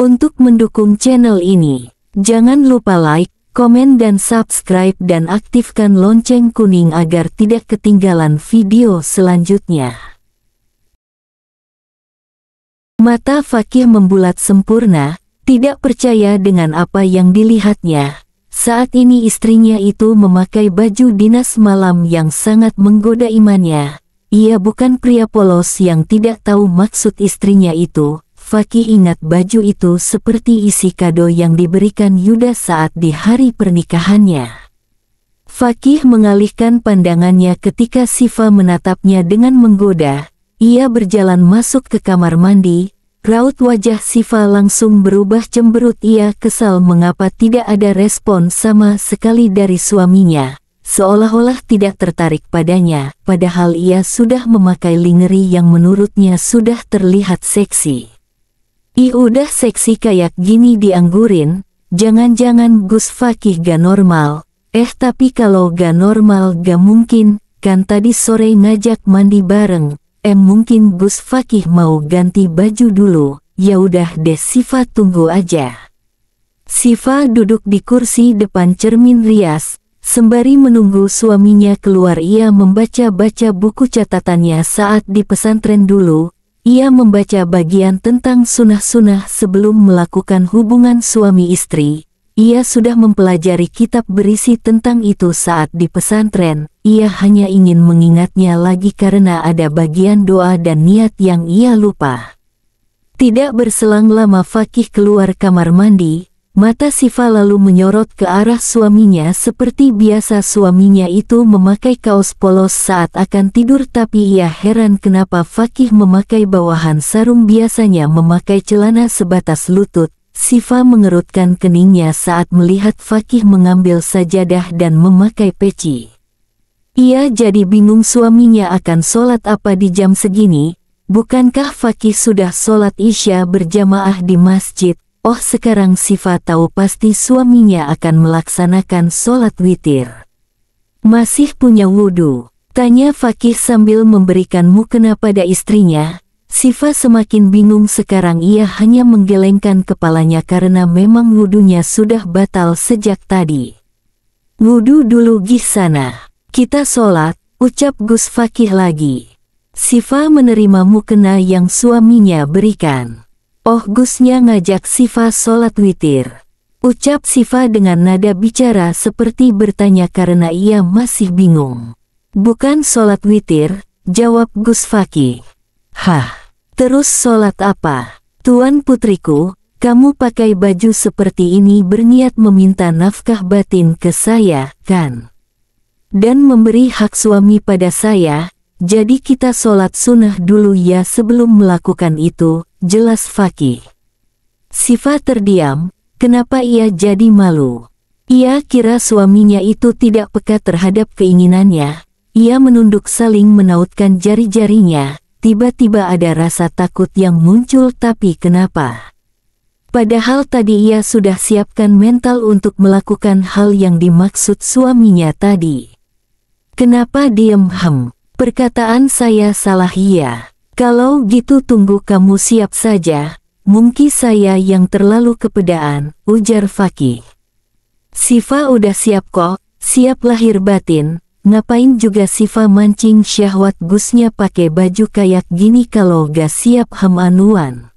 Untuk mendukung channel ini, jangan lupa like, komen dan subscribe dan aktifkan lonceng kuning agar tidak ketinggalan video selanjutnya. Mata Fakih membulat sempurna, tidak percaya dengan apa yang dilihatnya. Saat ini istrinya itu memakai baju dinas malam yang sangat menggoda imannya. Ia bukan pria polos yang tidak tahu maksud istrinya itu. Fakih ingat baju itu seperti isi kado yang diberikan Yudas saat di hari pernikahannya. Fakih mengalihkan pandangannya ketika Sifa menatapnya dengan menggoda. Ia berjalan masuk ke kamar mandi. Raut wajah Sifa langsung berubah cemberut. Ia kesal mengapa tidak ada respon sama sekali dari suaminya. Seolah-olah tidak tertarik padanya, padahal ia sudah memakai lingerie yang menurutnya sudah terlihat seksi. Udah seksi kayak gini dianggurin, jangan-jangan Gus Fakih gak normal. Tapi kalau gak normal gak mungkin, kan tadi sore ngajak mandi bareng. Mungkin Gus Fakih mau ganti baju dulu. Ya udah deh, Sifa tunggu aja. Sifa duduk di kursi depan cermin rias, sembari menunggu suaminya keluar. Ia membaca-baca buku catatannya saat di pesantren dulu. Ia membaca bagian tentang sunah-sunah sebelum melakukan hubungan suami istri. Ia sudah mempelajari kitab berisi tentang itu saat di pesantren. Ia hanya ingin mengingatnya lagi karena ada bagian doa dan niat yang ia lupa. Tidak berselang lama Fakih keluar kamar mandi. Mata Sifa lalu menyorot ke arah suaminya. Seperti biasa suaminya itu memakai kaos polos saat akan tidur, tapi ia heran kenapa Fakih memakai bawahan sarung, biasanya memakai celana sebatas lutut. Sifa mengerutkan keningnya saat melihat Fakih mengambil sajadah dan memakai peci. Ia jadi bingung suaminya akan sholat apa di jam segini. Bukankah Fakih sudah sholat Isya berjamaah di masjid? Oh, sekarang Sifa tahu pasti suaminya akan melaksanakan sholat witir. Masih punya wudhu? Tanya Fakih sambil memberikan mukena pada istrinya. Sifa semakin bingung sekarang. Ia hanya menggelengkan kepalanya karena memang wudhunya sudah batal sejak tadi. Wudhu dulu gih sana. Kita sholat, ucap Gus Fakih lagi. Sifa menerima mukena yang suaminya berikan. Oh, Gusnya ngajak Sifa sholat witir, ucap Sifa dengan nada bicara seperti bertanya karena ia masih bingung. Bukan sholat witir, jawab Gus Fakih. Hah, terus sholat apa? Tuan putriku, kamu pakai baju seperti ini berniat meminta nafkah batin ke saya, kan? Dan memberi hak suami pada saya, jadi kita sholat sunnah dulu ya sebelum melakukan itu. Jelas Fakih. Sifa terdiam. Kenapa ia jadi malu? Ia kira suaminya itu tidak peka terhadap keinginannya. Ia menunduk saling menautkan jari-jarinya. Tiba-tiba ada rasa takut yang muncul, tapi kenapa? Padahal tadi ia sudah siapkan mental untuk melakukan hal yang dimaksud suaminya tadi. Kenapa diem? Perkataan saya salah ya. Kalau gitu tunggu kamu siap saja, mungkin saya yang terlalu kepedaan, ujar Fakih. Sifa udah siap kok, siap lahir batin. Ngapain juga Sifa mancing syahwat Gusnya pakai baju kayak gini kalau gak siap anuan.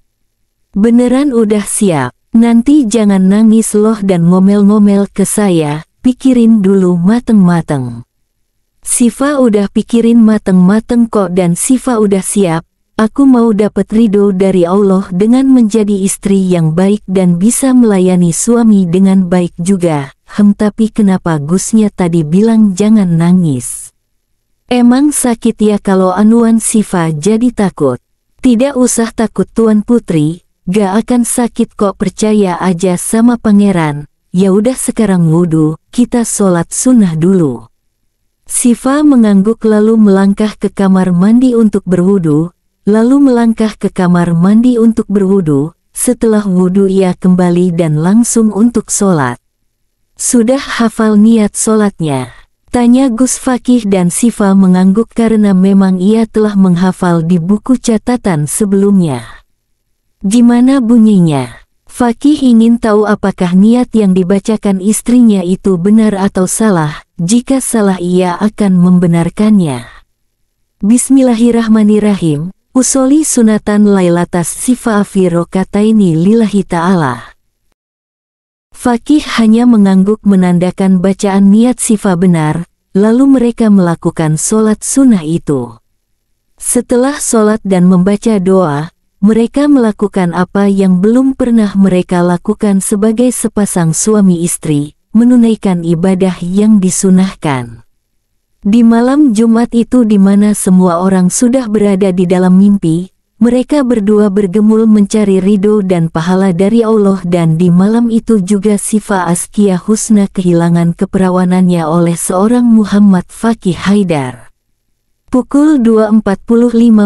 Beneran udah siap, nanti jangan nangis loh dan ngomel-ngomel ke saya, pikirin dulu mateng-mateng. Sifa udah pikirin mateng-mateng kok dan Sifa udah siap. Aku mau dapat ridho dari Allah dengan menjadi istri yang baik dan bisa melayani suami dengan baik juga. Tapi kenapa Gusnya tadi bilang jangan nangis? Emang sakit ya kalau anuan? Sifa jadi takut. Tidak usah takut Tuan Putri, gak akan sakit kok, percaya aja sama pangeran. Ya udah sekarang wudhu, kita sholat sunnah dulu. Sifa mengangguk lalu melangkah ke kamar mandi untuk berwudhu. Setelah wudhu ia kembali dan langsung untuk sholat. Sudah hafal niat sholatnya? Tanya Gus Fakih dan Sifa mengangguk karena memang ia telah menghafal di buku catatan sebelumnya. Gimana bunyinya? Fakih ingin tahu apakah niat yang dibacakan istrinya itu benar atau salah. Jika salah ia akan membenarkannya. Bismillahirrahmanirrahim. Usoli sunatan lailatas sifa fi rokataini lillahi ta'ala. Fakih hanya mengangguk menandakan bacaan niat sifa benar, lalu mereka melakukan sholat sunnah itu. Setelah sholat dan membaca doa, mereka melakukan apa yang belum pernah mereka lakukan sebagai sepasang suami istri, menunaikan ibadah yang disunahkan. Di malam Jumat itu di mana semua orang sudah berada di dalam mimpi, mereka berdua bergemul mencari ridho dan pahala dari Allah, dan di malam itu juga Sifa Askia Husna kehilangan keperawanannya oleh seorang Muhammad Fakih Haidar. Pukul 2.45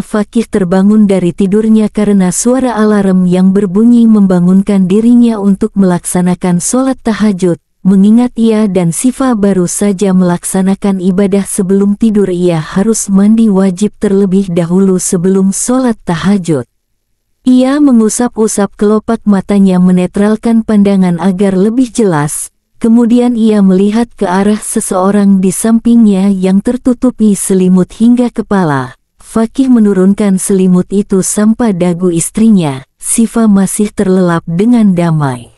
Fakih terbangun dari tidurnya karena suara alarm yang berbunyi membangunkan dirinya untuk melaksanakan sholat tahajud. Mengingat ia dan Sifa baru saja melaksanakan ibadah sebelum tidur, ia harus mandi wajib terlebih dahulu sebelum sholat tahajud. Ia mengusap-usap kelopak matanya menetralkan pandangan agar lebih jelas, kemudian ia melihat ke arah seseorang di sampingnya yang tertutupi selimut hingga kepala. Fakih menurunkan selimut itu sampai dagu istrinya. Sifa masih terlelap dengan damai.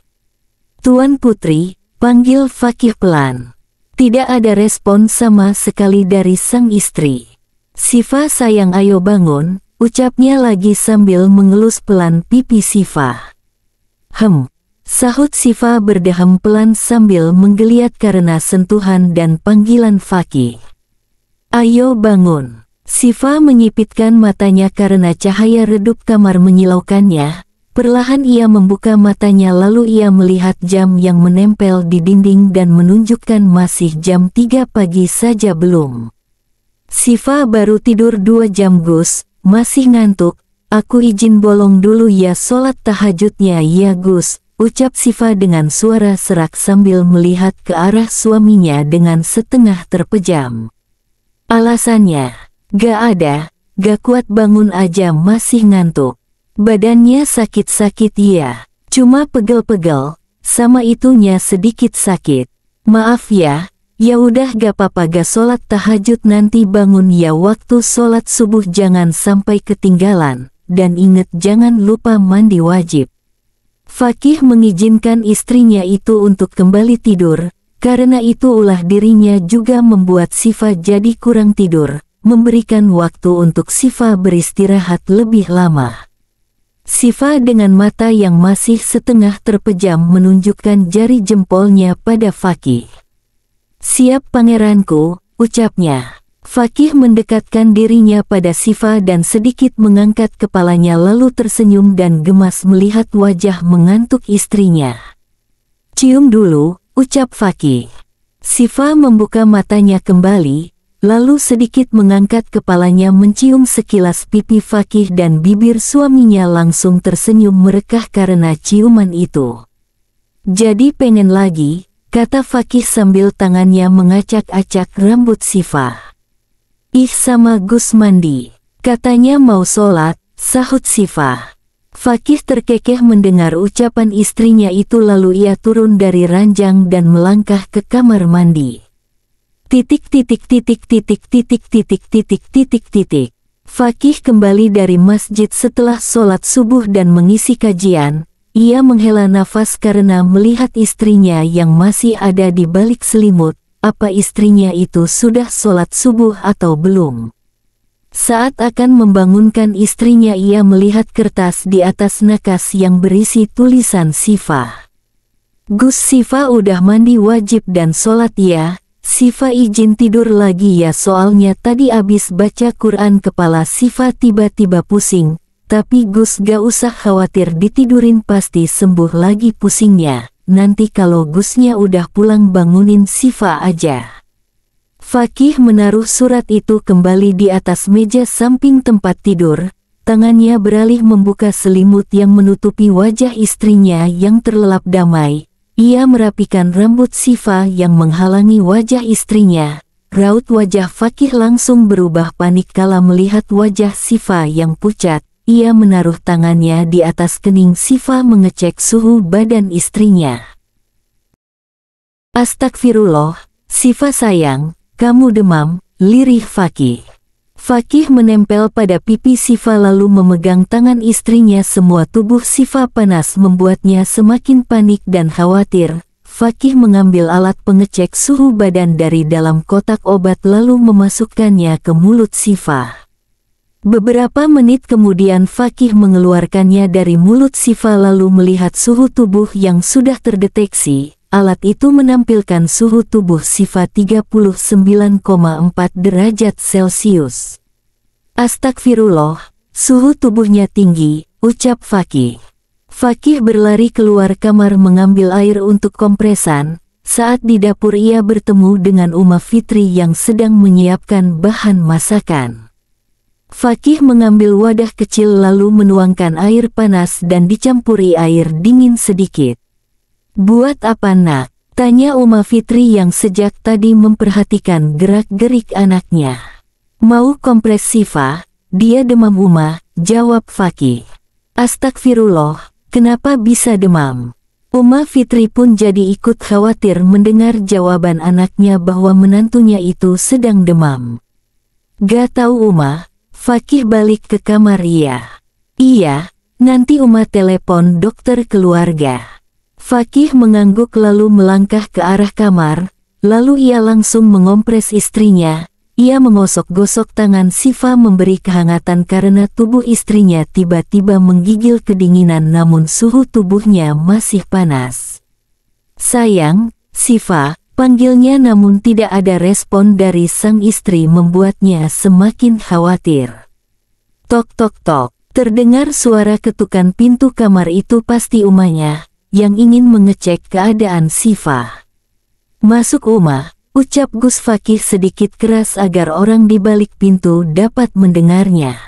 "Tuan Putri," panggil Fakih pelan. Tidak ada respon sama sekali dari sang istri. "Sifa sayang, ayo bangun," ucapnya lagi sambil mengelus pelan pipi Sifa. Sahut Sifa berdeham pelan sambil menggeliat karena sentuhan dan panggilan Fakih. "Ayo bangun." Sifa menyipitkan matanya karena cahaya redup kamar menyilaukannya. Perlahan ia membuka matanya lalu ia melihat jam yang menempel di dinding dan menunjukkan masih jam 3 pagi saja belum. "Sifa baru tidur 2 jam Gus, masih ngantuk. Aku izin bolong dulu ya sholat tahajudnya ya Gus," ucap Sifa dengan suara serak sambil melihat ke arah suaminya dengan setengah terpejam. Alasannya, "Gak ada, gak kuat bangun aja masih ngantuk. Badannya sakit-sakit ya, cuma pegel-pegel, sama itunya sedikit sakit. Maaf ya, ya udah gak apa-apa, gak sholat tahajud nanti bangun ya waktu sholat subuh jangan sampai ketinggalan, dan inget jangan lupa mandi wajib." Fakih mengizinkan istrinya itu untuk kembali tidur, karena itu ulah dirinya juga membuat Sifa jadi kurang tidur, memberikan waktu untuk Sifa beristirahat lebih lama. Sifa dengan mata yang masih setengah terpejam menunjukkan jari jempolnya pada Fakih. "Siap pangeranku," ucapnya. Fakih mendekatkan dirinya pada Sifa dan sedikit mengangkat kepalanya lalu tersenyum dan gemas melihat wajah mengantuk istrinya. "Cium dulu," ucap Fakih. Sifa membuka matanya kembali, lalu sedikit mengangkat kepalanya mencium sekilas pipi Fakih dan bibir suaminya langsung tersenyum merekah karena ciuman itu. "Jadi pengen lagi," kata Fakih sambil tangannya mengacak-acak rambut Sifa. "Ih sama Gus mandi, katanya mau sholat," sahut Sifa. Fakih terkekeh mendengar ucapan istrinya itu lalu ia turun dari ranjang dan melangkah ke kamar mandi. Fakih kembali dari masjid setelah sholat subuh dan mengisi kajian. Ia menghela nafas karena melihat istrinya yang masih ada di balik selimut. Apa istrinya itu sudah sholat subuh atau belum? Saat akan membangunkan istrinya ia melihat kertas di atas nakas yang berisi tulisan Sifa. "Gus, Sifa udah mandi wajib dan sholat ya. Sifa izin tidur lagi ya soalnya tadi abis baca Quran kepala Sifa tiba-tiba pusing. Tapi Gus gak usah khawatir ditidurin pasti sembuh lagi pusingnya. Nanti kalau Gusnya udah pulang bangunin Sifa aja." Fakih menaruh surat itu kembali di atas meja samping tempat tidur. Tangannya beralih membuka selimut yang menutupi wajah istrinya yang terlelap damai. Ia merapikan rambut Sifa yang menghalangi wajah istrinya. Raut wajah Fakih langsung berubah panik kala melihat wajah Sifa yang pucat. ia menaruh tangannya di atas kening Sifa mengecek suhu badan istrinya. Astagfirullah, Sifa sayang, kamu demam, lirih Fakih. Fakih menempel pada pipi Sifa lalu memegang tangan istrinya. Semua tubuh Sifa panas membuatnya semakin panik dan khawatir. Fakih mengambil alat pengecek suhu badan dari dalam kotak obat lalu memasukkannya ke mulut Sifa. Beberapa menit kemudian Fakih mengeluarkannya dari mulut Sifa lalu melihat suhu tubuh yang sudah terdeteksi. Alat itu menampilkan suhu tubuh Sifa 39,4 derajat Celcius. Astagfirullah, suhu tubuhnya tinggi, ucap Fakih. Fakih berlari keluar kamar mengambil air untuk kompresan. Saat di dapur ia bertemu dengan Uma Fitri yang sedang menyiapkan bahan masakan. Fakih mengambil wadah kecil lalu menuangkan air panas dan dicampuri air dingin sedikit. "Buat apa nak?" tanya Uma Fitri yang sejak tadi memperhatikan gerak-gerik anaknya. "Mau kompres Sifa, dia demam Uma," jawab Fakih. "Astagfirullah, kenapa bisa demam?" Uma Fitri pun jadi ikut khawatir mendengar jawaban anaknya bahwa menantunya itu sedang demam. "Gak tahu Uma." Fakih balik ke kamar. Iya, nanti Uma telepon dokter keluarga." Fakih mengangguk lalu melangkah ke arah kamar, lalu ia langsung mengompres istrinya. Ia menggosok-gosok tangan Sifa memberi kehangatan karena tubuh istrinya tiba-tiba menggigil kedinginan namun suhu tubuhnya masih panas. "Sayang, Sifa," panggilnya namun tidak ada respon dari sang istri membuatnya semakin khawatir. Tok tok tok, terdengar suara ketukan pintu kamar. Itu pasti Umanya yang ingin mengecek keadaan Sifa. "Masuk Uma," ucap Gus Fakih sedikit keras agar orang di balik pintu dapat mendengarnya.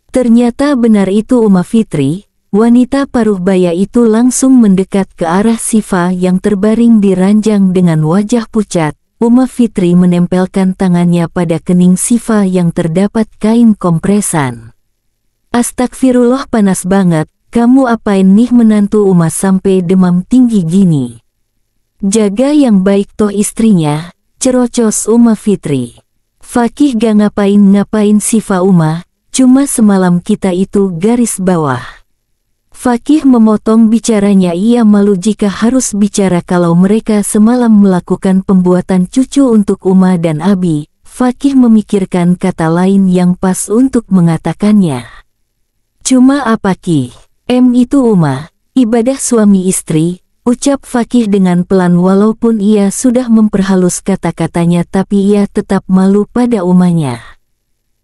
Ternyata benar itu Uma Fitri. Wanita paruh baya itu langsung mendekat ke arah Sifa yang terbaring di ranjang dengan wajah pucat. Uma Fitri menempelkan tangannya pada kening Sifa yang terdapat kain kompresan. "Astagfirullah, panas banget. Kamu apain nih menantu Uma sampai demam tinggi gini?" "Jaga yang baik toh istrinya," cerocos Uma Fitri. "Fakih gak ngapain-ngapain Sifa Uma, cuma semalam kita itu garis bawah." Fakih memotong bicaranya. Ia malu jika harus bicara kalau mereka semalam melakukan pembuatan cucu untuk Uma dan Abi. Fakih memikirkan kata lain yang pas untuk mengatakannya. "Cuma apa Ki? Itu Uma, ibadah suami istri," ucap Fakih dengan pelan walaupun ia sudah memperhalus kata-katanya tapi ia tetap malu pada Umanya.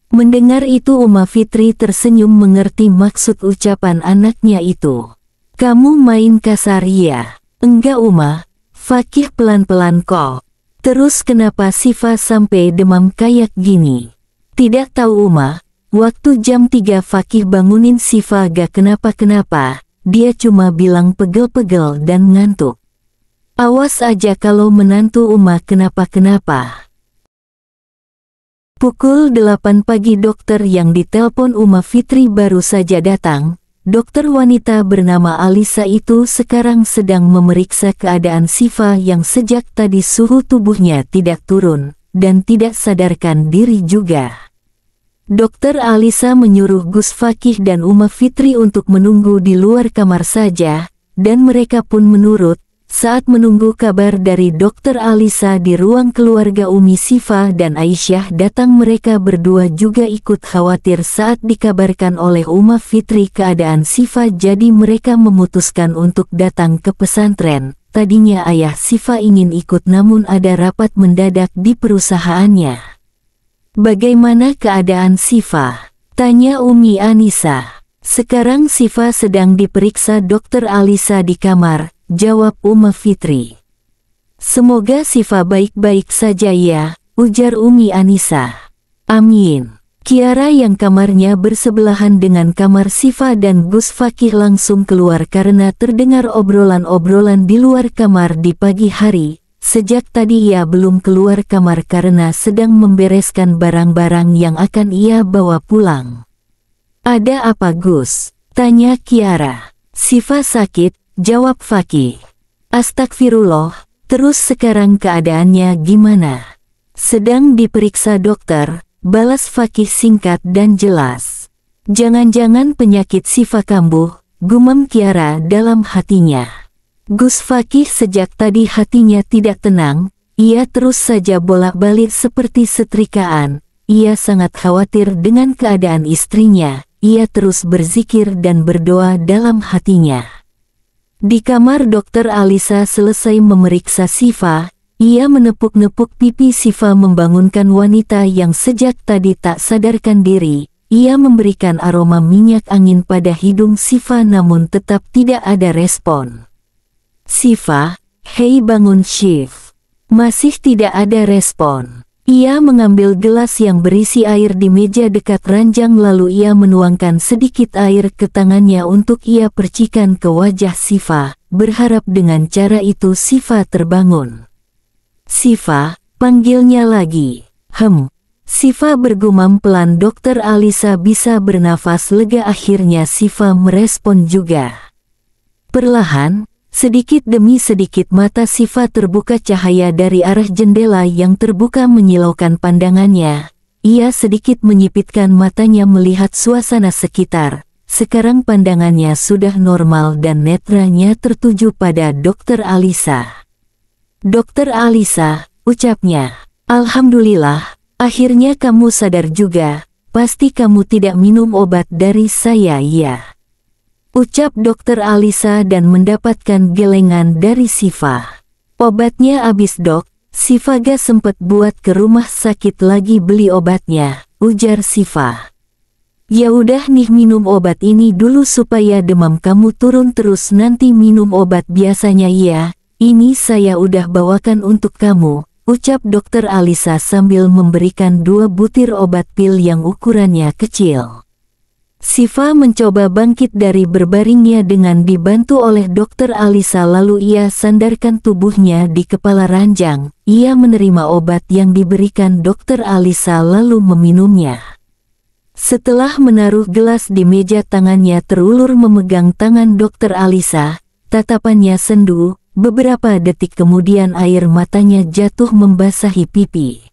Mendengar itu Uma Fitri tersenyum mengerti maksud ucapan anaknya itu. "Kamu main kasar ya?" "Enggak Uma." Fakih pelan-pelan kok. "Terus kenapa Sifa sampai demam kayak gini?" "Tidak tahu Uma. Waktu jam 3 Fakih bangunin Sifa gak kenapa-kenapa. Dia cuma bilang pegel-pegel dan ngantuk. Awas aja kalau menantu Uma kenapa-kenapa." Pukul 8 pagi dokter yang ditelepon Uma Fitri baru saja datang. Dokter wanita bernama Alisa itu sekarang sedang memeriksa keadaan Sifa yang sejak tadi suhu tubuhnya tidak turun dan tidak sadarkan diri juga. Dokter Alisa menyuruh Gus Fakih dan Uma Fitri untuk menunggu di luar kamar saja, dan mereka pun menurut. Saat menunggu kabar dari Dokter Alisa di ruang keluarga Umi Sifa dan Aisyah datang, mereka berdua juga ikut khawatir saat dikabarkan oleh Uma Fitri keadaan Sifa. Jadi mereka memutuskan untuk datang ke pesantren. Tadinya ayah Sifa ingin ikut namun ada rapat mendadak di perusahaannya. "Bagaimana keadaan Sifa?" tanya Umi Anisa. "Sekarang Sifa sedang diperiksa Dokter Alisa di kamar," jawab Uma Fitri. "Semoga Sifa baik-baik saja ya," ujar Umi Anisa. "Amin." Kiara yang kamarnya bersebelahan dengan kamar Sifa dan Gus Fakih langsung keluar karena terdengar obrolan-obrolan di luar kamar di pagi hari. Sejak tadi ia belum keluar kamar karena sedang membereskan barang-barang yang akan ia bawa pulang. Ada apa Gus? Tanya Kiara. Sifa sakit, jawab Fakih. Astagfirullah, terus sekarang keadaannya gimana? Sedang diperiksa dokter, balas Fakih singkat dan jelas. Jangan-jangan penyakit Sifa kambuh, gumam Kiara dalam hatinya. Gus Fakih sejak tadi hatinya tidak tenang, ia terus saja bolak-balik seperti setrikaan. Ia sangat khawatir dengan keadaan istrinya, ia terus berzikir dan berdoa dalam hatinya. Di kamar Dokter Alisa selesai memeriksa Sifa, ia menepuk-nepuk pipi Sifa membangunkan wanita yang sejak tadi tak sadarkan diri. Ia memberikan aroma minyak angin pada hidung Sifa namun tetap tidak ada respon. Sifa, hei bangun Syif. Masih tidak ada respon. Ia mengambil gelas yang berisi air di meja dekat ranjang lalu ia menuangkan sedikit air ke tangannya untuk ia percikan ke wajah Sifa, berharap dengan cara itu Sifa terbangun. Sifa, panggilnya lagi. Sifa bergumam pelan. Dokter Alisa bisa bernafas lega. Akhirnya Sifa merespon juga. Perlahan, sedikit demi sedikit mata Sifa terbuka, cahaya dari arah jendela yang terbuka menyilaukan pandangannya. Ia sedikit menyipitkan matanya melihat suasana sekitar. Sekarang pandangannya sudah normal dan netranya tertuju pada Dokter Alisa. Dokter Alisa, ucapnya. Alhamdulillah. Akhirnya kamu sadar juga, pasti kamu tidak minum obat dari saya ya? Ucap Dokter Alisa dan mendapatkan gelengan dari Sifa. Obatnya habis dok, Sifa gak sempet buat ke rumah sakit lagi beli obatnya, ujar Sifa. Ya udah nih minum obat ini dulu supaya demam kamu turun terus nanti minum obat biasanya ya, ini saya udah bawakan untuk kamu. Ucap Dokter Alisa sambil memberikan 2 butir obat pil yang ukurannya kecil. Sifa mencoba bangkit dari berbaringnya dengan dibantu oleh Dokter Alisa lalu ia sandarkan tubuhnya di kepala ranjang. Ia menerima obat yang diberikan Dokter Alisa lalu meminumnya. Setelah menaruh gelas di meja tangannya terulur memegang tangan Dokter Alisa, tatapannya sendu. Beberapa detik kemudian air matanya jatuh membasahi pipi.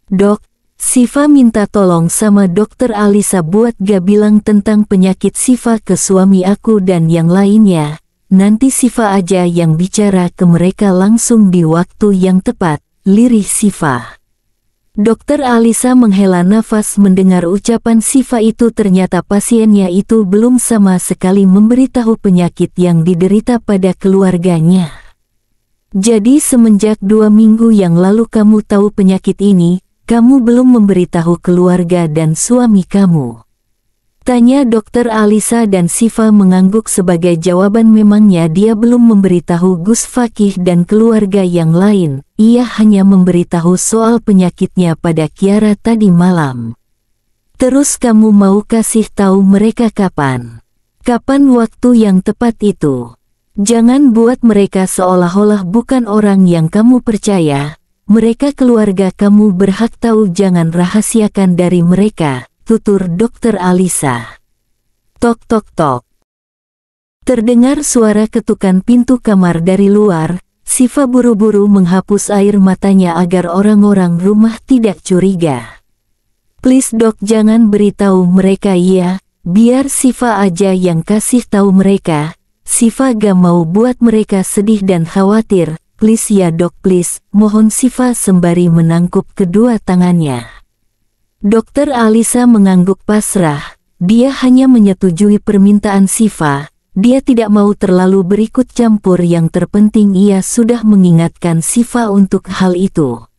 Dok, Sifa minta tolong sama Dokter Alisa buat gak bilang tentang penyakit Sifa ke suami aku dan yang lainnya. Nanti Sifa aja yang bicara ke mereka langsung di waktu yang tepat, lirih Sifa. Dokter Alisa menghela nafas mendengar ucapan Sifa itu. Ternyata pasiennya itu belum sama sekali memberitahu penyakit yang diderita pada keluarganya. Jadi semenjak 2 minggu yang lalu kamu tahu penyakit ini, kamu belum memberitahu keluarga dan suami kamu? Tanya Dokter Alisa dan Sifa mengangguk sebagai jawaban. Memangnya dia belum memberitahu Gus Fakih dan keluarga yang lain, ia hanya memberitahu soal penyakitnya pada Kiara tadi malam. Terus kamu mau kasih tahu mereka kapan? Kapan waktu yang tepat itu? Jangan buat mereka seolah-olah bukan orang yang kamu percaya. Mereka keluarga kamu berhak tahu, jangan rahasiakan dari mereka. Tutur Dokter Alisa. Tok tok tok. Terdengar suara ketukan pintu kamar dari luar. Sifa buru-buru menghapus air matanya agar orang-orang rumah tidak curiga. Please dok, jangan beritahu mereka ya, biar Sifa aja yang kasih tahu mereka. Sifa gak mau buat mereka sedih dan khawatir. Please ya dok, please, mohon Sifa sembari menangkup kedua tangannya. Dokter Alisa mengangguk pasrah. Dia hanya menyetujui permintaan Sifa. Dia tidak mau terlalu berikut campur. Yang terpenting ia sudah mengingatkan Sifa untuk hal itu.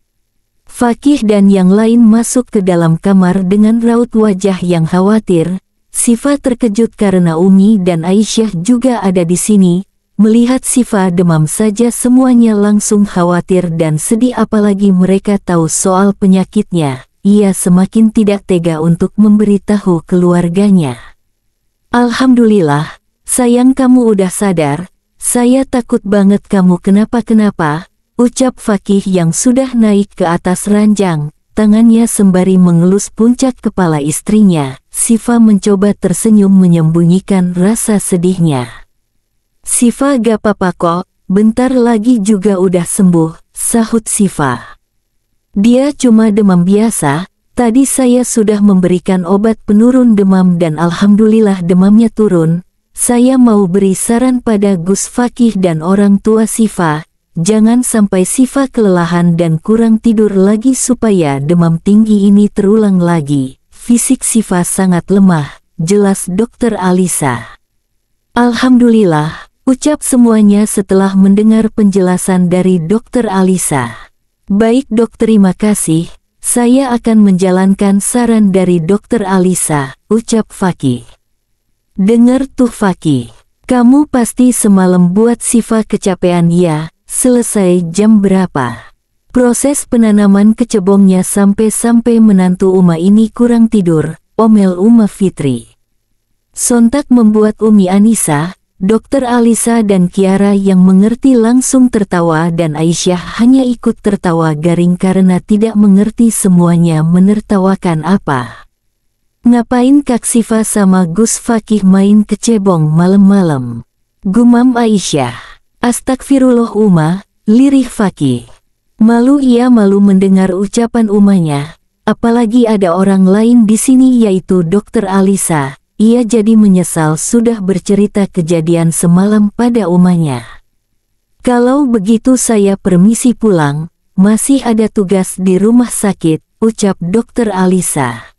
Fakih dan yang lain masuk ke dalam kamar dengan raut wajah yang khawatir. Sifa terkejut karena Umi dan Aisyah juga ada di sini. Melihat Sifa demam saja semuanya langsung khawatir dan sedih, apalagi mereka tahu soal penyakitnya. Ia semakin tidak tega untuk memberitahu keluarganya. Alhamdulillah, sayang kamu udah sadar. Saya takut banget kamu kenapa-kenapa, ucap Fakih yang sudah naik ke atas ranjang. tangannya sembari mengelus puncak kepala istrinya. Siva mencoba tersenyum menyembunyikan rasa sedihnya. Siva gak apa-apa kok, bentar lagi juga udah sembuh, sahut Siva. Dia cuma demam biasa, tadi saya sudah memberikan obat penurun demam dan alhamdulillah demamnya turun. Saya mau beri saran pada Gus Fakih dan orang tua Siva, jangan sampai Siva kelelahan dan kurang tidur lagi supaya demam tinggi ini terulang lagi. Fisik Siva sangat lemah, jelas Dokter Alisa. Alhamdulillah, ucap semuanya setelah mendengar penjelasan dari Dokter Alisa. Baik dok, terima kasih, saya akan menjalankan saran dari Dokter Alisa, ucap Fakih. Dengar tuh Fakih, kamu pasti semalam buat Siva kecapean ya, selesai jam berapa? Proses penanaman kecebongnya sampai menantu Uma ini kurang tidur, omel Uma Fitri. Sontak membuat Umi Anissa, Dokter Alisa dan Kiara yang mengerti langsung tertawa dan Aisyah hanya ikut tertawa garing karena tidak mengerti semuanya menertawakan apa. Ngapain Kak Siva sama Gus Fakih main kecebong malam-malam? Gumam Aisyah. Astagfirullah Uma, lirih Fakih. Malu mendengar ucapan Umanya, apalagi ada orang lain di sini yaitu Dokter Alisa. Ia jadi menyesal sudah bercerita kejadian semalam pada Umanya. Kalau begitu saya permisi pulang, masih ada tugas di rumah sakit, ucap Dokter Alisa.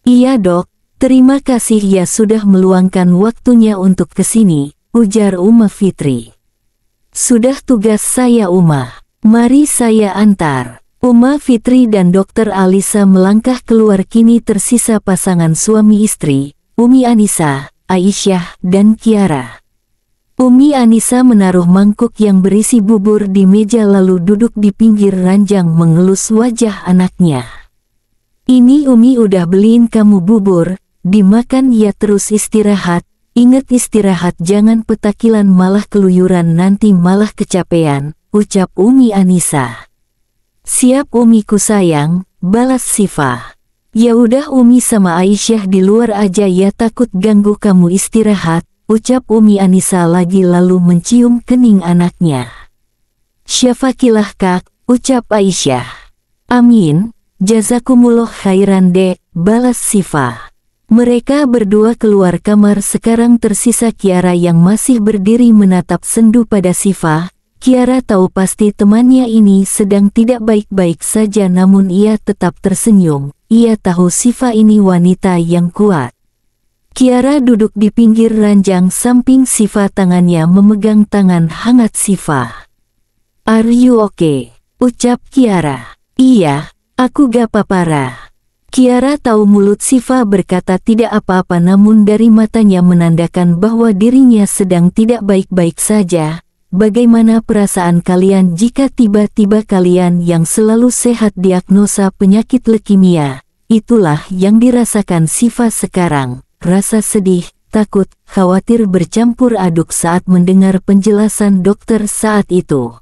Iya dok, terima kasih ya sudah meluangkan waktunya untuk kesini, ujar Uma Fitri. Sudah tugas saya Uma. Mari saya antar. Uma Fitri dan Dokter Alisa melangkah keluar, kini tersisa pasangan suami istri, Umi Anissa, Aisyah, dan Kiara. Umi Anissa menaruh mangkuk yang berisi bubur di meja lalu duduk di pinggir ranjang mengelus wajah anaknya. Ini Umi udah beliin kamu bubur, dimakan ya terus istirahat, ingat istirahat jangan petakilan malah keluyuran nanti malah kecapean, ucap Umi Anissa. Siap Umiku sayang, balas Siva. Ya udah Umi sama Aisyah di luar aja ya takut ganggu kamu istirahat, ucap Umi Anissa lagi lalu mencium kening anaknya. Syafakilah kak, ucap Aisyah. Amin, jazakumullah khairan dek, balas Siva. Mereka berdua keluar kamar, sekarang tersisa Kiara yang masih berdiri menatap sendu pada Siva. Kiara tahu pasti temannya ini sedang tidak baik-baik saja namun ia tetap tersenyum. Ia tahu Siva ini wanita yang kuat. Kiara duduk di pinggir ranjang samping Siva, tangannya memegang tangan hangat Siva. Are you okay? Ucap Kiara. Iya, aku gak apa-apa. Kiara tahu mulut Siva berkata tidak apa-apa namun dari matanya menandakan bahwa dirinya sedang tidak baik-baik saja. Bagaimana perasaan kalian jika tiba-tiba kalian yang selalu sehat diagnosa penyakit leukemia? Itulah yang dirasakan Siva sekarang. Rasa sedih, takut, khawatir bercampur aduk saat mendengar penjelasan dokter saat itu.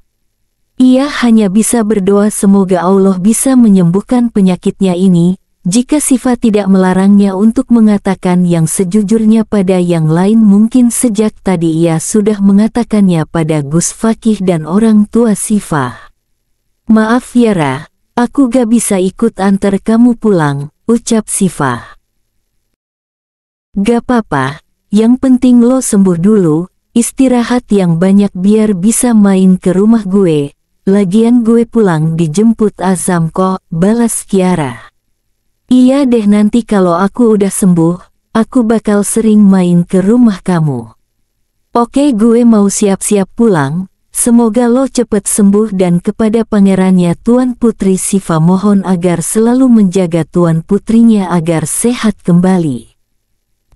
Ia hanya bisa berdoa semoga Allah bisa menyembuhkan penyakitnya ini. Jika Siva tidak melarangnya untuk mengatakan yang sejujurnya pada yang lain, mungkin sejak tadi ia sudah mengatakannya pada Gus Fakih dan orang tua Siva. Maaf Yara, aku gak bisa ikut antar kamu pulang, ucap Siva. Gak apa-apa, yang penting lo sembuh dulu, istirahat yang banyak biar bisa main ke rumah gue. Lagian gue pulang dijemput Azam kok, balas Kiara. Iya deh, nanti kalau aku udah sembuh, aku bakal sering main ke rumah kamu. Oke, gue mau siap-siap pulang, semoga lo cepet sembuh dan kepada pangerannya Tuan Putri Siva mohon agar selalu menjaga Tuan Putrinya agar sehat kembali.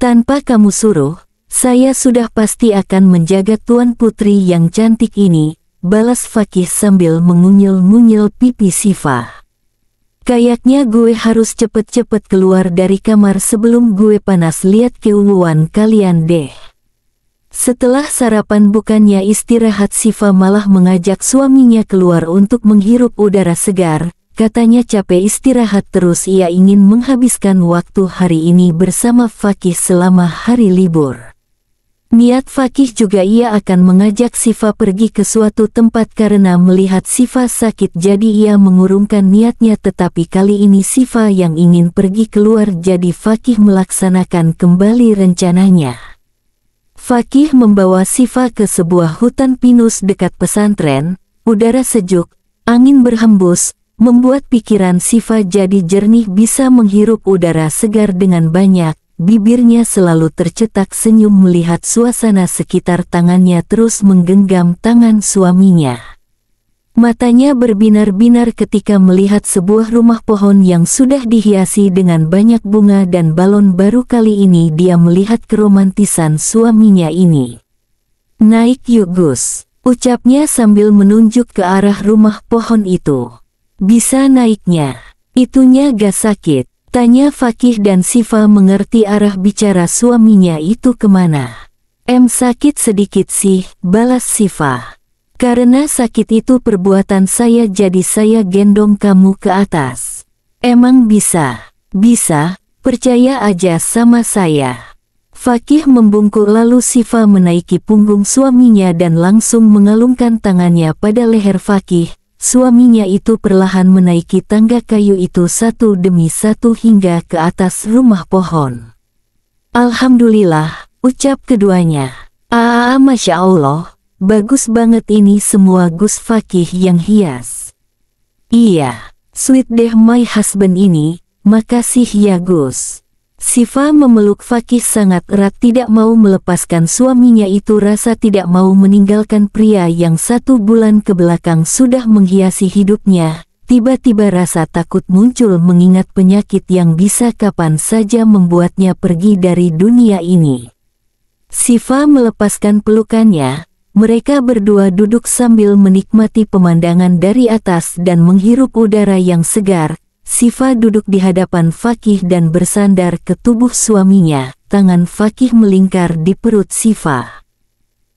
Tanpa kamu suruh, saya sudah pasti akan menjaga Tuan Putri yang cantik ini, balas Fakih sambil mengunyil-ngunyil pipi Siva. Kayaknya gue harus cepet-cepet keluar dari kamar sebelum gue panas lihat keunguan kalian deh. Setelah sarapan bukannya istirahat, Siva malah mengajak suaminya keluar untuk menghirup udara segar. katanya capek istirahat terus. Ia ingin menghabiskan waktu hari ini bersama Fakih selama hari libur. Niat Fakih juga ia akan mengajak Sifa pergi ke suatu tempat karena melihat Sifa sakit, jadi ia mengurungkan niatnya, tetapi kali ini Sifa yang ingin pergi keluar, jadi Fakih melaksanakan kembali rencananya. Fakih membawa Sifa ke sebuah hutan pinus dekat pesantren. Udara sejuk, angin berhembus, membuat pikiran Sifa jadi jernih, bisa menghirup udara segar dengan banyak. Bibirnya selalu tercetak senyum melihat suasana sekitar. Tangannya terus menggenggam tangan suaminya. Matanya berbinar-binar ketika melihat sebuah rumah pohon yang sudah dihiasi dengan banyak bunga dan balon baru. Kali ini dia melihat keromantisan suaminya ini. "Naik yuk Gus," ucapnya sambil menunjuk ke arah rumah pohon itu. "Bisa naiknya, itunya gak sakit?" tanya Fakih, dan Sifa mengerti arah bicara suaminya itu kemana. Sakit sedikit sih," balas Sifa. "Karena sakit itu perbuatan saya, jadi saya gendong kamu ke atas." "Emang bisa?" "Bisa, percaya aja sama saya." Fakih membungkuk, lalu Sifa menaiki punggung suaminya dan langsung mengalungkan tangannya pada leher Fakih. Suaminya itu perlahan menaiki tangga kayu itu satu demi satu hingga ke atas rumah pohon. "Alhamdulillah," ucap keduanya. Masya Allah, bagus banget ini semua Gus." Fakih yang hias. "Iya, sweet deh my husband ini, makasih ya Gus." Sifa memeluk Fakih sangat erat, tidak mau melepaskan suaminya itu. Rasa tidak mau meninggalkan pria yang 1 bulan kebelakang sudah menghiasi hidupnya. Tiba-tiba rasa takut muncul mengingat penyakit yang bisa kapan saja membuatnya pergi dari dunia ini. Sifa melepaskan pelukannya. Mereka berdua duduk sambil menikmati pemandangan dari atas dan menghirup udara yang segar. Sifa duduk di hadapan Fakih dan bersandar ke tubuh suaminya. Tangan Fakih melingkar di perut Sifa.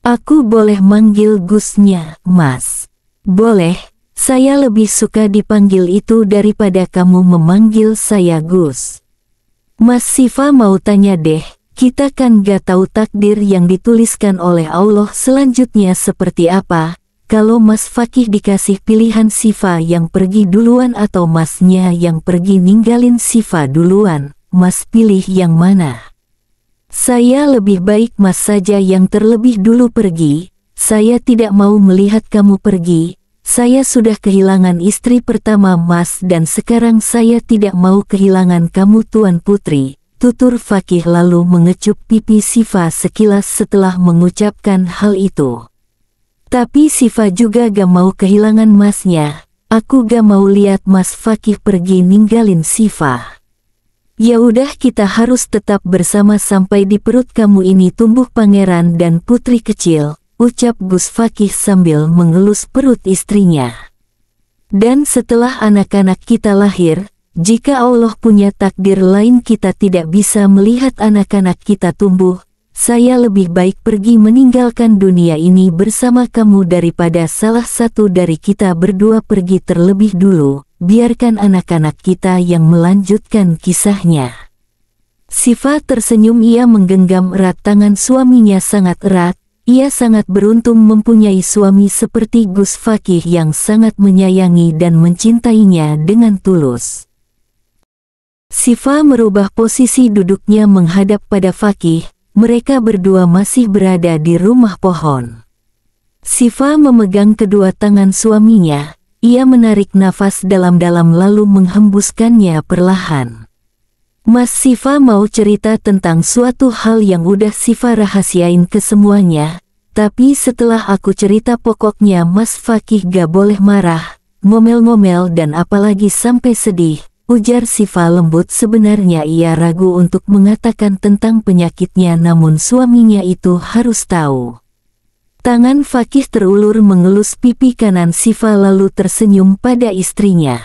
"Aku boleh manggil Gusnya, Mas?" "Boleh, saya lebih suka dipanggil itu daripada kamu memanggil saya Gus." "Mas, Sifa mau tanya deh, kita kan gak tahu takdir yang dituliskan oleh Allah selanjutnya seperti apa. Kalau Mas Fakih dikasih pilihan Sifa yang pergi duluan atau Masnya yang pergi ninggalin Sifa duluan, Mas pilih yang mana?" "Saya lebih baik Mas saja yang terlebih dulu pergi. Saya tidak mau melihat kamu pergi. Saya sudah kehilangan istri pertama Mas dan sekarang saya tidak mau kehilangan kamu Tuan Putri," tutur Fakih lalu mengecup pipi Sifa sekilas setelah mengucapkan hal itu. "Tapi Sifa juga gak mau kehilangan Masnya. Aku gak mau lihat Mas Fakih pergi ninggalin Sifa." "Ya udah, kita harus tetap bersama sampai di perut kamu ini tumbuh pangeran dan putri kecil," ucap Gus Fakih sambil mengelus perut istrinya. "Dan setelah anak-anak kita lahir, jika Allah punya takdir lain kita tidak bisa melihat anak-anak kita tumbuh, saya lebih baik pergi meninggalkan dunia ini bersama kamu daripada salah satu dari kita berdua pergi terlebih dulu. Biarkan anak-anak kita yang melanjutkan kisahnya." Sifa tersenyum, ia menggenggam erat tangan suaminya sangat erat. Ia sangat beruntung mempunyai suami seperti Gus Fakih yang sangat menyayangi dan mencintainya dengan tulus. Sifa merubah posisi duduknya menghadap pada Fakih. Mereka berdua masih berada di rumah pohon. Sifa memegang kedua tangan suaminya. Ia menarik nafas dalam-dalam lalu menghembuskannya perlahan. "Mas, Sifa mau cerita tentang suatu hal yang udah Sifa rahasiain ke semuanya. Tapi setelah aku cerita pokoknya Mas Fakih gak boleh marah, ngomel-ngomel dan apalagi sampai sedih," ujar Sifa lembut. Sebenarnya ia ragu untuk mengatakan tentang penyakitnya, namun suaminya itu harus tahu. Tangan Fakih terulur mengelus pipi kanan Sifa lalu tersenyum pada istrinya.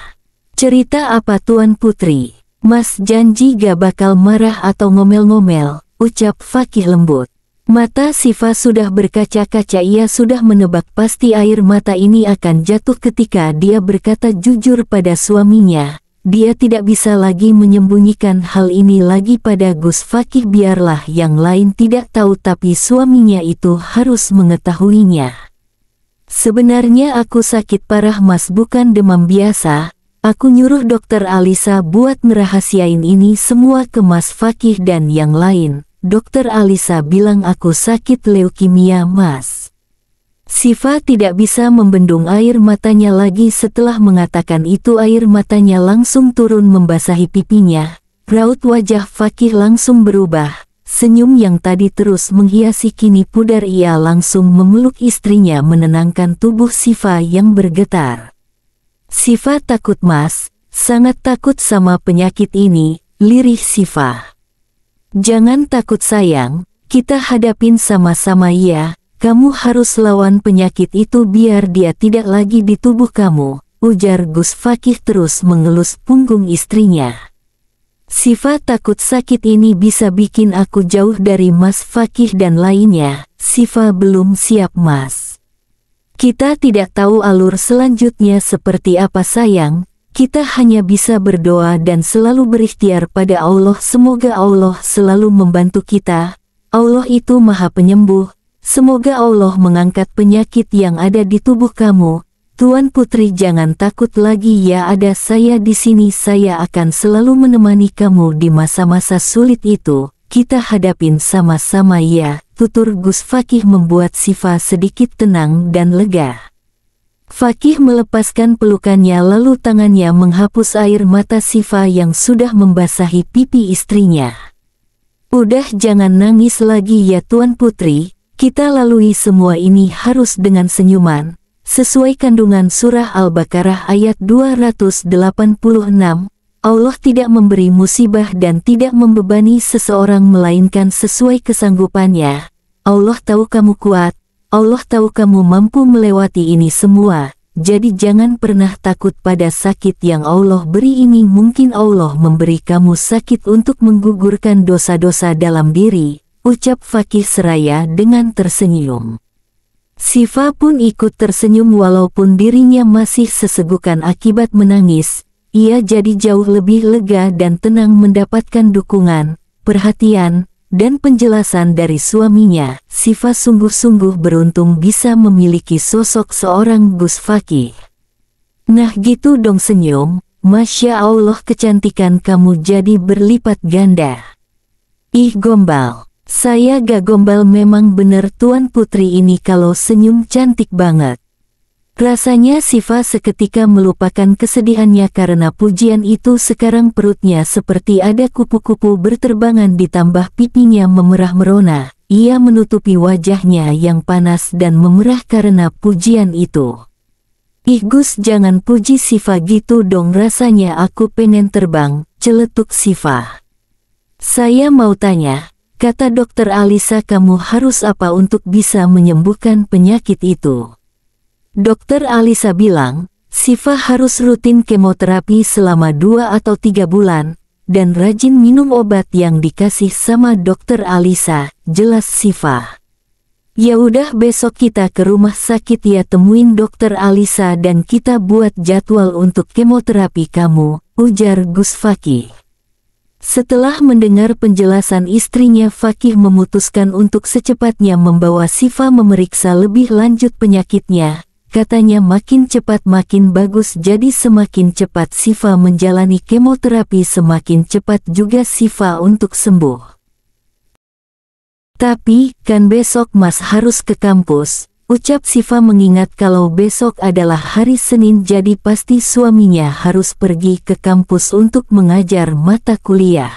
"Cerita apa Tuan Putri? Mas janji gak bakal marah atau ngomel-ngomel," ucap Fakih lembut. Mata Sifa sudah berkaca-kaca, ia sudah menebak pasti air mata ini akan jatuh ketika dia berkata jujur pada suaminya. Dia tidak bisa lagi menyembunyikan hal ini lagi pada Gus Fakih, biarlah yang lain tidak tahu tapi suaminya itu harus mengetahuinya. Sebenarnya aku sakit parah Mas, bukan demam biasa. Aku nyuruh dokter Alisa buat ngerahasiain ini semua ke Mas Fakih dan yang lain. Dokter Alisa bilang aku sakit leukemia Mas. Sifa tidak bisa membendung air matanya lagi. Setelah mengatakan itu air matanya langsung turun membasahi pipinya. Raut wajah Fakih langsung berubah. Senyum yang tadi terus menghiasi kini pudar. Ia langsung memeluk istrinya menenangkan tubuh Sifa yang bergetar. Sifa takut Mas, sangat takut sama penyakit ini, lirih Sifa. Jangan takut sayang, kita hadapin sama-sama ya. Kamu harus lawan penyakit itu biar dia tidak lagi di tubuh kamu, ujar Gus Fakih terus mengelus punggung istrinya. Sifa takut sakit ini bisa bikin aku jauh dari Mas Fakih dan lainnya. Sifa belum siap Mas. Kita tidak tahu alur selanjutnya seperti apa sayang. Kita hanya bisa berdoa dan selalu berikhtiar pada Allah. Semoga Allah selalu membantu kita. Allah itu Maha Penyembuh. Semoga Allah mengangkat penyakit yang ada di tubuh kamu. Tuan Putri jangan takut lagi ya, ada saya di sini. Saya akan selalu menemani kamu di masa-masa sulit itu. Kita hadapin sama-sama ya. Tutur Gus Fakih membuat Sifa sedikit tenang dan lega. Fakih melepaskan pelukannya lalu tangannya menghapus air mata Sifa yang sudah membasahi pipi istrinya. Udah jangan nangis lagi ya Tuan Putri, kita lalui semua ini harus dengan senyuman. Sesuai kandungan surah Al-Baqarah ayat 286, Allah tidak memberi musibah dan tidak membebani seseorang melainkan sesuai kesanggupannya. Allah tahu kamu kuat. Allah tahu kamu mampu melewati ini semua, jadi jangan pernah takut pada sakit yang Allah beri ini. Mungkin Allah memberi kamu sakit untuk menggugurkan dosa-dosa dalam diri, ucap Fakih seraya dengan tersenyum. Sifa pun ikut tersenyum walaupun dirinya masih sesegukan akibat menangis. Ia jadi jauh lebih lega dan tenang mendapatkan dukungan, perhatian, dan penjelasan dari suaminya. Sifa sungguh-sungguh beruntung bisa memiliki sosok seorang Gus Fakih. Nah gitu dong senyum, Masya Allah kecantikan kamu jadi berlipat ganda. Ih gombal, saya gak gombal memang bener Tuan Putri ini kalau senyum cantik banget. Rasanya Sifa seketika melupakan kesedihannya karena pujian itu. Sekarang perutnya seperti ada kupu-kupu berterbangan ditambah pipinya memerah merona. Ia menutupi wajahnya yang panas dan memerah karena pujian itu. Ih Gus jangan puji Sifa gitu dong, rasanya aku pengen terbang, celetuk Sifa. Saya mau tanya, kata dokter Alisa kamu harus apa untuk bisa menyembuhkan penyakit itu? Dokter Alisa bilang, Sifa harus rutin kemoterapi selama 2 atau 3 bulan, dan rajin minum obat yang dikasih sama dokter Alisa, jelas Sifa. Ya udah besok kita ke rumah sakit ya, temuin dokter Alisa dan kita buat jadwal untuk kemoterapi kamu, ujar Gus Fakih. Setelah mendengar penjelasan istrinya, Fakih memutuskan untuk secepatnya membawa Sifa memeriksa lebih lanjut penyakitnya. Katanya makin cepat makin bagus, jadi semakin cepat Sifa menjalani kemoterapi semakin cepat juga Sifa untuk sembuh. Tapi, kan besok Mas harus ke kampus, ucap Sifa mengingat kalau besok adalah hari Senin jadi pasti suaminya harus pergi ke kampus untuk mengajar mata kuliah.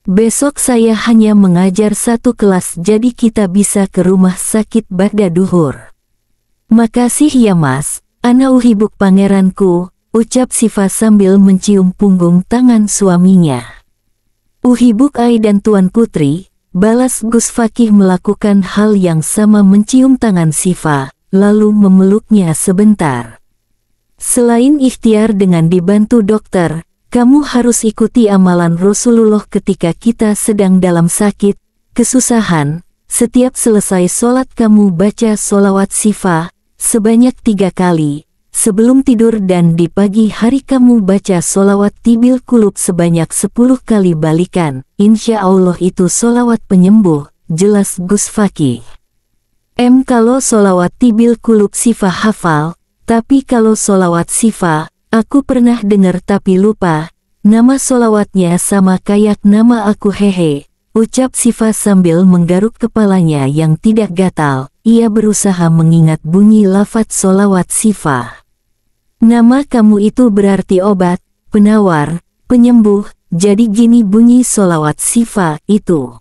Besok saya hanya mengajar 1 kelas jadi kita bisa ke rumah sakit ba'da duhur. Makasih ya Mas, ana uhibuk pangeranku, ucap Sifa sambil mencium punggung tangan suaminya. Uhibuk ai dan Tuan Putri, balas Gus Fakih melakukan hal yang sama mencium tangan Sifa, lalu memeluknya sebentar. Selain ikhtiar dengan dibantu dokter, kamu harus ikuti amalan Rasulullah ketika kita sedang dalam sakit, kesusahan, setiap selesai sholat kamu baca sholawat Sifa sebanyak 3 kali. Sebelum tidur dan di pagi hari kamu baca sholawat Tibil Qulub sebanyak 10 kali balikan. Insya Allah itu sholawat penyembuh, jelas Gus Fakih. Kalau sholawat Tibil Qulub Sifa hafal, tapi kalau sholawat Sifa, aku pernah dengar tapi lupa. Nama sholawatnya sama kayak nama aku hehe. Ucap Sifa sambil menggaruk kepalanya yang tidak gatal. Ia berusaha mengingat bunyi lafaz sholawat Sifa. Nama kamu itu berarti obat, penawar, penyembuh. Jadi gini bunyi sholawat Sifa itu.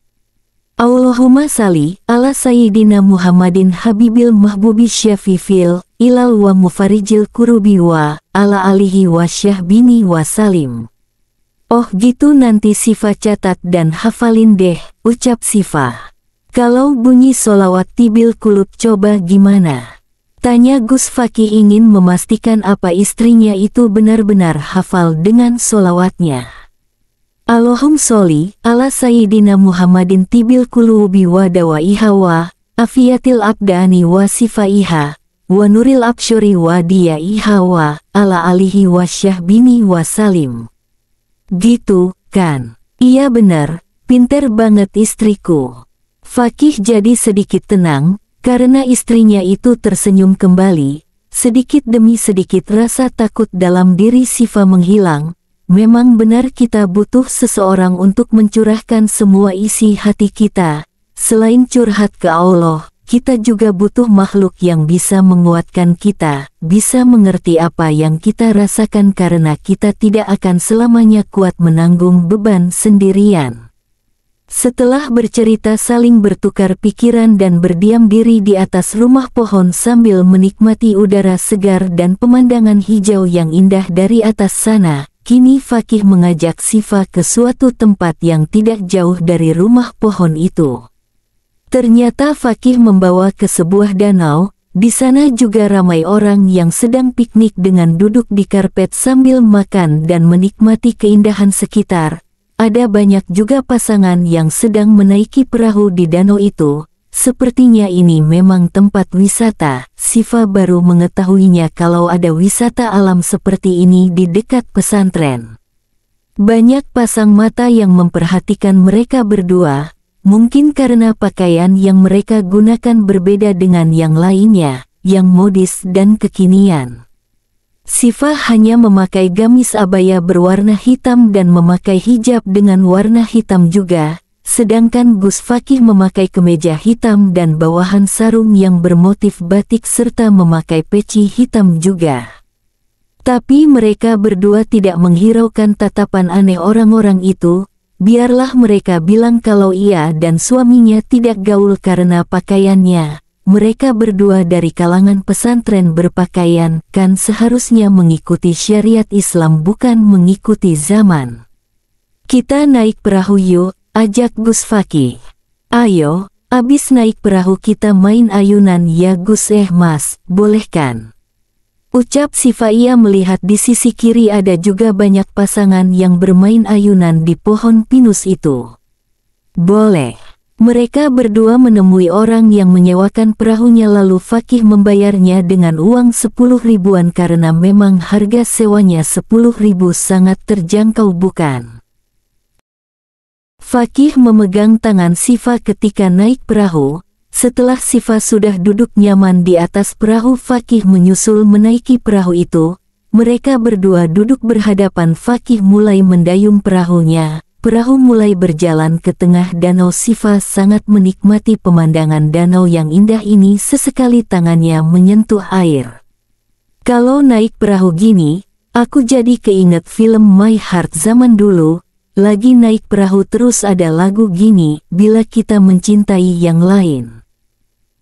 Allahumma salli ala Sayyidina Muhammadin Habibil Mahbubi Syafifil ilal wa mufarijil kurubi wa ala alihi wa syahbini wa salim. Oh gitu, nanti Sifa catat dan hafalin deh, ucap Sifa. Kalau bunyi sholawat Tibil Qulub coba gimana? Tanya Gus Fakih ingin memastikan apa istrinya itu benar-benar hafal dengan sholawatnya. Allahumma sholli ala Sayyidina Muhammadin Tibil Qulubi wa dawaiha wa afiyatil abdani wa sifaiha wa nuril absyuri wa diyaiha wa ala alihi wa syahbini wa salim. Gitu, kan? Iya benar, pinter banget istriku. Fakih jadi sedikit tenang, karena istrinya itu tersenyum kembali. Sedikit demi sedikit rasa takut dalam diri Sifa menghilang. Memang benar kita butuh seseorang untuk mencurahkan semua isi hati kita. Selain curhat ke Allah, kita juga butuh makhluk yang bisa menguatkan kita, bisa mengerti apa yang kita rasakan karena kita tidak akan selamanya kuat menanggung beban sendirian. Setelah bercerita saling bertukar pikiran dan berdiam diri di atas rumah pohon sambil menikmati udara segar dan pemandangan hijau yang indah dari atas sana, kini Fakih mengajak Sifa ke suatu tempat yang tidak jauh dari rumah pohon itu. Ternyata Fakih membawa ke sebuah danau. Di sana juga ramai orang yang sedang piknik dengan duduk di karpet sambil makan dan menikmati keindahan sekitar. Ada banyak juga pasangan yang sedang menaiki perahu di danau itu. Sepertinya ini memang tempat wisata. Sifa baru mengetahuinya kalau ada wisata alam seperti ini di dekat pesantren. Banyak pasang mata yang memperhatikan mereka berdua. Mungkin karena pakaian yang mereka gunakan berbeda dengan yang lainnya, yang modis dan kekinian. Sifa hanya memakai gamis abaya berwarna hitam dan memakai hijab dengan warna hitam juga, sedangkan Gus Fakih memakai kemeja hitam dan bawahan sarung yang bermotif batik serta memakai peci hitam juga. Tapi mereka berdua tidak menghiraukan tatapan aneh orang-orang itu. Biarlah mereka bilang kalau ia dan suaminya tidak gaul karena pakaiannya. Mereka berdua dari kalangan pesantren berpakaian, kan seharusnya mengikuti syariat Islam bukan mengikuti zaman. Kita naik perahu yuk, ajak Gus Fakih. Ayo, abis naik perahu kita main ayunan ya Gus Mas, boleh kan? Ucap Sifa. Ia melihat di sisi kiri ada juga banyak pasangan yang bermain ayunan di pohon pinus itu. Boleh. Mereka berdua menemui orang yang menyewakan perahunya lalu Fakih membayarnya dengan uang 10 ribuan karena memang harga sewanya 10 ribu sangat terjangkau bukan? Fakih memegang tangan Sifa ketika naik perahu. Setelah Sifa sudah duduk nyaman di atas perahu, Fakih menyusul menaiki perahu itu. Mereka berdua duduk berhadapan. Fakih mulai mendayung perahunya. Perahu mulai berjalan ke tengah danau. Sifa sangat menikmati pemandangan danau yang indah ini. Sesekali tangannya menyentuh air. Kalau naik perahu gini, aku jadi keinget film My Heart zaman dulu. Lagi naik perahu terus ada lagu gini, bila kita mencintai yang lain.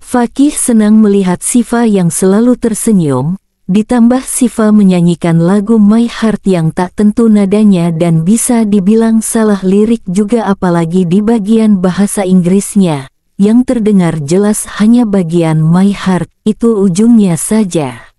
Fakih senang melihat Sifa yang selalu tersenyum. Ditambah Sifa menyanyikan lagu My Heart yang tak tentu nadanya dan bisa dibilang salah lirik juga, apalagi di bagian bahasa Inggrisnya, yang terdengar jelas hanya bagian My Heart, itu ujungnya saja.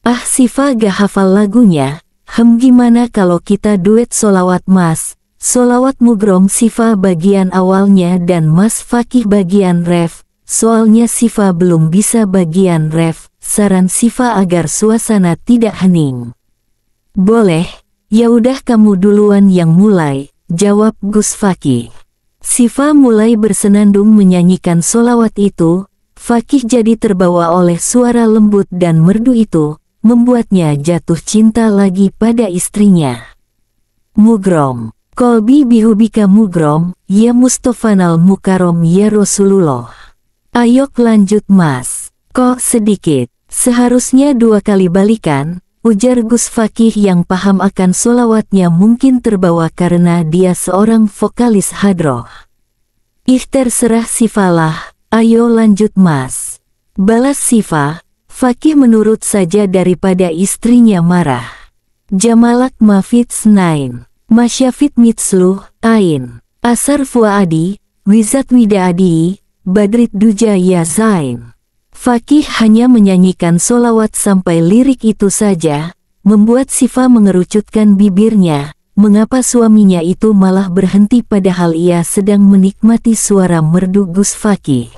Ah, Sifa gak hafal lagunya. Gimana kalau kita duet solawat Mas? Sholawat Mugrom Sifa bagian awalnya dan Mas Fakih bagian ref. Soalnya Sifa belum bisa bagian ref. Saran Sifa agar suasana tidak hening. Boleh, ya udah kamu duluan yang mulai, jawab Gus Fakih. Sifa mulai bersenandung menyanyikan sholawat itu. Fakih jadi terbawa oleh suara lembut dan merdu itu, membuatnya jatuh cinta lagi pada istrinya. Mugrom. Kolbi bihubika mugrom, ya Mustofanal mukarom ya Rasulullah. Ayok lanjut mas. Kok sedikit, seharusnya 2 kali balikan, ujar Gus Fakih yang paham akan sholawatnya mungkin terbawa karena dia seorang vokalis hadroh. Terserah Sifalah, ayo lanjut mas. Balas Sifa, Fakih menurut saja daripada istrinya marah. Jamalak Mafits 9. Masyafit Mitsluh, Ain. Asar Fuadi, Wizat Widaadi, Badrit Duja Ya Zain. Fakih hanya menyanyikan sholawat sampai lirik itu saja, membuat Sifa mengerucutkan bibirnya. Mengapa suaminya itu malah berhenti padahal ia sedang menikmati suara merdu Gus Fakih?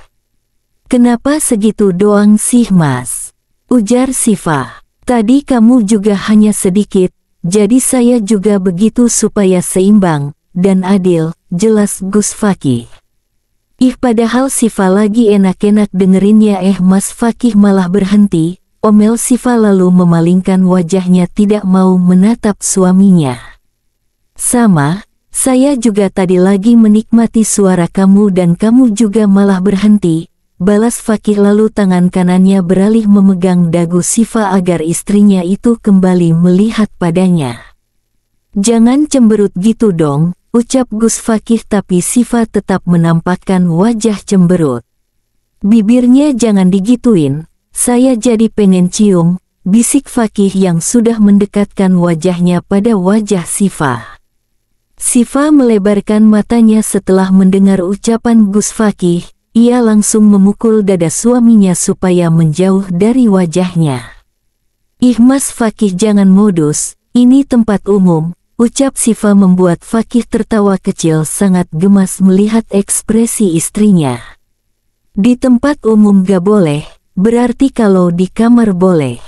Kenapa segitu doang sih mas? Ujar Sifa. Tadi kamu juga hanya sedikit. Jadi saya juga begitu supaya seimbang dan adil, jelas Gus Fakih. Padahal Sifa lagi enak-enak dengerinnya Mas Fakih malah berhenti, omel Sifa lalu memalingkan wajahnya tidak mau menatap suaminya. Sama, saya juga tadi lagi menikmati suara kamu dan kamu juga malah berhenti. Balas Fakih lalu tangan kanannya beralih memegang dagu Sifa agar istrinya itu kembali melihat padanya. Jangan cemberut gitu dong, ucap Gus Fakih tapi Sifa tetap menampakkan wajah cemberut. Bibirnya jangan digituin, saya jadi pengen cium, bisik Fakih yang sudah mendekatkan wajahnya pada wajah Sifa. Sifa melebarkan matanya setelah mendengar ucapan Gus Fakih. Ia langsung memukul dada suaminya supaya menjauh dari wajahnya. Mas Fakih jangan modus, ini tempat umum, ucap Sifa membuat Fakih tertawa kecil sangat gemas melihat ekspresi istrinya. Di tempat umum gak boleh, berarti kalau di kamar boleh.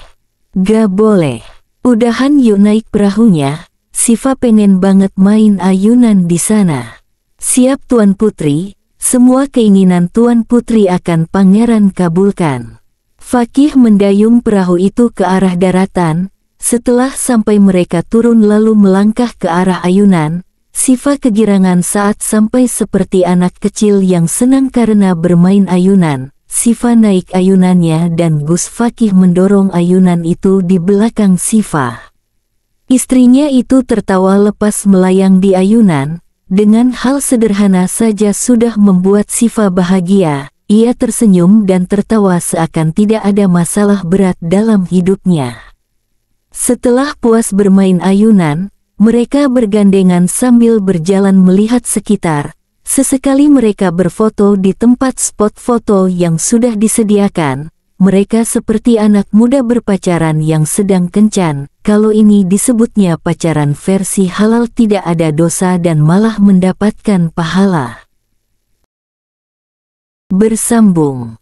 Gak boleh. Udahan yuk naik perahunya, Sifa pengen banget main ayunan di sana. Siap Tuan Putri. Semua keinginan Tuan Putri akan pangeran kabulkan. Fakih mendayung perahu itu ke arah daratan. Setelah sampai mereka turun lalu melangkah ke arah ayunan. Sifa kegirangan saat sampai seperti anak kecil yang senang karena bermain ayunan. Sifa naik ayunannya dan Gus Fakih mendorong ayunan itu di belakang Sifa. Istrinya itu tertawa lepas melayang di ayunan. Dengan hal sederhana saja sudah membuat Sifa bahagia, ia tersenyum dan tertawa seakan tidak ada masalah berat dalam hidupnya. Setelah puas bermain ayunan, mereka bergandengan sambil berjalan melihat sekitar. Sesekali mereka berfoto di tempat spot foto yang sudah disediakan. Mereka seperti anak muda berpacaran yang sedang kencan. Kalau ini disebutnya pacaran versi halal tidak ada dosa dan malah mendapatkan pahala. Bersambung.